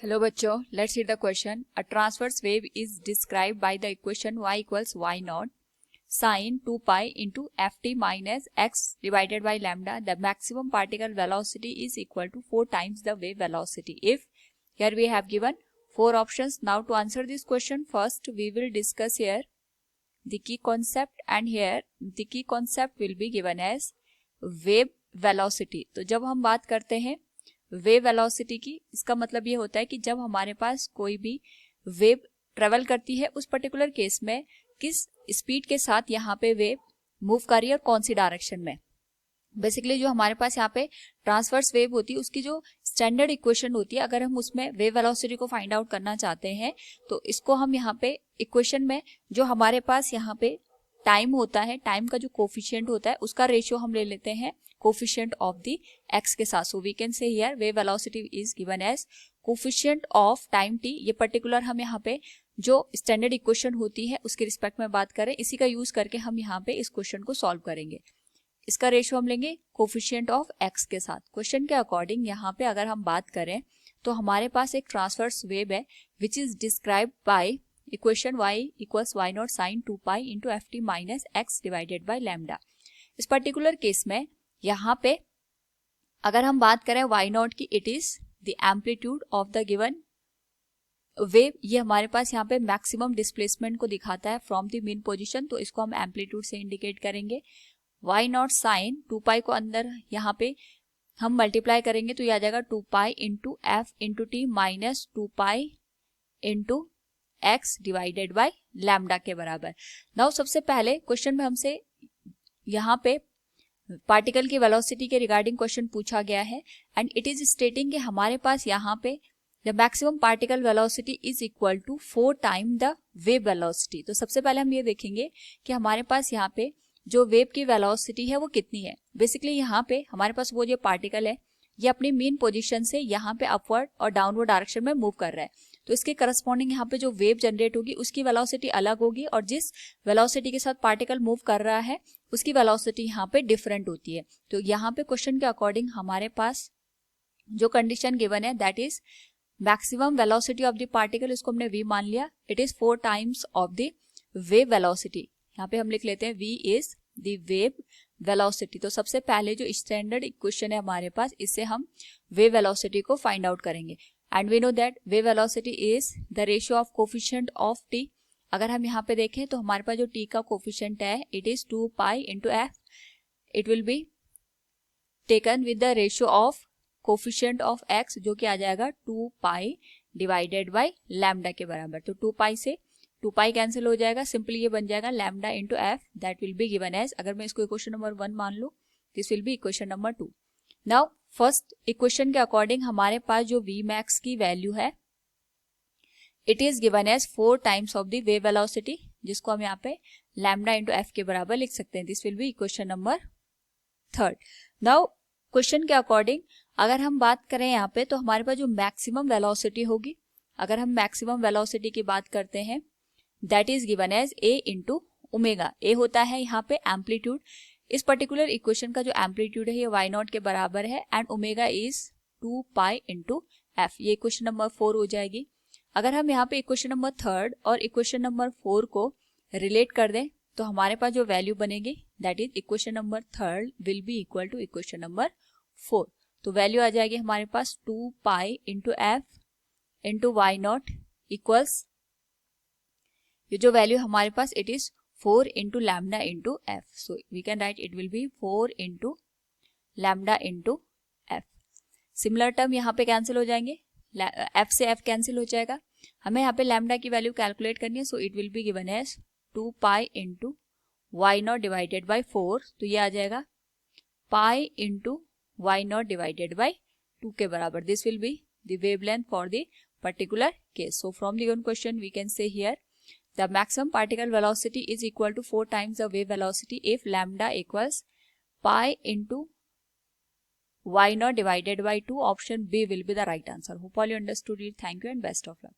Hello बच्चों, let's read the question. A transverse wave is described by the equation y equals y naught sine 2 pi into ft minus x divided by lambda. The maximum particle velocity is equal to 4 times the wave velocity. If here we have given 4 options. Now to answer this question, first we will discuss here the key concept, and here the key concept will be given as wave velocity. तो जब हम बात करते हैं wave velocity की, इसका मतलब ये होता है कि जब हमारे पास कोई भी वेव ट्रेवल करती है उस पर्टिकुलर केस में किस स्पीड के साथ यहाँ पे वेव मूव कर रही है और कौन सी डायरेक्शन में. बेसिकली जो हमारे पास यहाँ पे ट्रांसवर्स वेव होती है उसकी जो स्टैंडर्ड इक्वेशन होती है, अगर हम उसमें वेव वेलोसिटी को फाइंड आउट करना चाहते हैं तो इसको हम यहाँ पे इक्वेशन में जो हमारे पास यहाँ पे टाइम होता है, टाइम का जो कोफिशिएंट होता है उसका रेशियो हम ले लेते हैं कोफिशिएंट ऑफ द एक्स के साथ. So we can say here wave velocity is given as coefficient of time T. ये पर्टिकुलर हम यहाँ पे जो स्टैंडर्ड इक्वेशन होती है उसके रिस्पेक्ट में बात करें, इसी का यूज करके हम यहाँ पे इस क्वेश्चन को सॉल्व करेंगे. इसका रेशियो हम लेंगे कोफिशिएंट ऑफ एक्स के साथ. क्वेश्चन के अकॉर्डिंग यहाँ पे अगर हम बात करें तो हमारे पास एक ट्रांसवर्स वेव है which is describe by equation y equals y not sine 2 pi into F T minus X divided by lambda. इस पर्टिकुलर केस में यहाँ पे अगर हम बात करें y नॉट की, it is the amplitude of the given wave. ये हमारे पास यहाँ पे मैक्सिमम डिस्प्लेसमेंट को दिखाता है फ्रॉम द मीन पोजीशन, तो इसको हम एम्पलीट्यूड से इंडिकेट करेंगे. y नॉट साइन 2 पाई को अंदर यहाँ पे हम मल्टीप्लाई करेंगे तो ये आ जाएगा 2 pi into F into T minus 2 pi into x divided by lambda के बराबर. नाउ सबसे पहले क्वेश्चन में हमसे यहाँ पे पार्टिकल की वेलोसिटी के रिगार्डिंग क्वेश्चन पूछा गया है एंड इट इज स्टेटिंग कि हमारे पास यहाँ पे the maximum particle velocity is equal to 4 time the wave velocity. तो सबसे पहले हम ये देखेंगे कि हमारे पास यहाँ पे जो वेव की वेलोसिटी है वो कितनी है. बेसिकली यहाँ पे हमारे पास वो जो पार्टिकल है ये अपनी मीन पोजीशन से यहाँ पे अपवर्ड और डाउनवर्ड डायरेक्शन में मूव कर रहा है, तो इसके करस्पॉन्डिंग यहाँ पे जो वेव जनरेट होगी उसकी वेलोसिटी अलग होगी और जिस वेलोसिटी के साथ पार्टिकल मूव कर रहा है उसकी वेलोसिटी यहाँ पे डिफरेंट होती है. तो यहाँ पे क्वेश्चन के अकॉर्डिंग हमारे पास जो कंडीशन गिवन है that is maximum velocity of the particle, इसको हमने v मान लिया, it is 4 times of the wave velocity. यहाँ पे हम लिख लेते हैं v is the wave velocity. तो सबसे पहले जो स्टैंडर्ड इक्वेशन है हमारे पास, इससे हम वेव वेलोसिटी को फाइंड आउट करेंगे. And we know that wave velocity is the ratio of coefficient of t. अगर हम यहाँ पे देखें तो हमारे पास जो t का कोफिशिएंट है it is 2 pi into F. It will be taken with the ratio of coefficient of x जो कि आ जाएगा 2 पाई डिवाइडेड बाई लैम्डा के बराबर. तो 2 पाई से 2 पाई कैंसिल हो जाएगा, सिंपली ये बन जाएगा lambda into F. That will be given as, अगर मैं इसको इक्वेशन नंबर 1 मान लूँ this will be equation number 2. Now first equation के अकॉर्डिंग हमारे पास जो v मैक्स की वैल्यू है it is given as 4 times of the wave velocity, जिसको हम यहाँ पे लैम्डा इंटू एफ के बराबर लिख सकते हैं. This will be equation number 3. Now question के अकॉर्डिंग अगर हम बात करें यहाँ पे तो हमारे पास जो मैक्सिमम वेलोसिटी होगी, अगर हम मैक्सिमम वेलोसिटी की बात करते हैं that is given as a into omega. A होता है यहाँ पे एम्पलीट्यूड. इस पर्टिकुलर इक्वेशन का जो एम्पलीट्यूड है ये y नॉट के बराबर है and omega is 2 pi into F. ये इक्वेशन नंबर 4 हो जाएगी. अगर हम यहाँ पे इक्वेशन नंबर 3 और इक्वेशन नंबर 4 को रिलेट कर दें तो हमारे पास जो वैल्यू बनेगी that is equation number 3 will be equal to equation number 4. तो वैल्यू आ जाएगी हमारे पास 2 pi into F into Y naught equals, ये जो वैल्यू हमारे पास it is 4 into lambda into F. So we can write it will be 4 into lambda into F. Similar term यहाँ पे कैंसिल हो जाएंगे, एफ से एफ कैंसिल हो जाएगा. हमें यहाँ पे लैम्डा की वैल्यू कैलकुलेट करनी है, so it will be given as 2 pi into Y not divided by 4. तो ये आ जाएगा pi into Y not divided by 2 के बराबर. This will be the wavelength for the particular case. So from the given question we can say here the maximum particle velocity is equal to 4 times the wave velocity if lambda equals pi into y naught divided by 2. Option B will be the right answer. Hope all you understood it. Thank you and best of luck.